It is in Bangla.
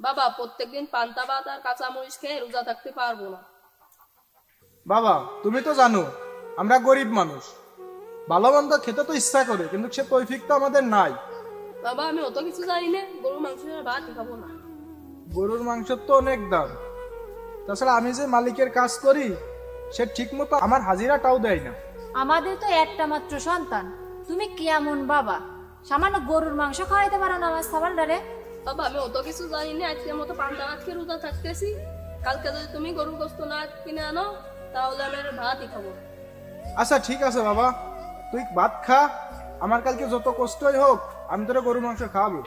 বাবা প্রত্যেকদিন পান্তা ভাত আর কাঁচামরিচ খেয়ে রোজা থাকতে পারবো না। বাবা তুমি তো জানো আমরা গরিব মানুষ, ভালো মন্দ খেতে তো ইচ্ছা করে, কিন্তু সে তৌফিক তো আমাদের নাই। বাবা আমি অত কিছু জানি না, গরুর মাংস ছাড়া ভাত খাবো না। গরুর মাংসের তো অনেক দাম, তাছাড়া আমি যে মালিকের কাজ করি সে ঠিক মতো আমার হাজিরাটাও দেয় না। আমাদের তো একটা মাত্র সন্তান, তুমি কেমন বাবা, সামান্য গরুর মাংস খাওয়াইতে পারো না আমার সাবালটারে? বাবা আমি অত কিছু জানি না, আজকের মতো পান্তা ভাত খেয়ে রোজা থাকতেছি। কালকে যদি তুমি গরুর গোস্ত না কিনে আনো তাহলে আমি আর ভাতই খাবো না। আচ্ছা ঠিক আছে বাবা, তুই ভাত খা, আমার কালকে যত কষ্টই হোক আমি তোরা গরুর মাংস খাওয়াবো।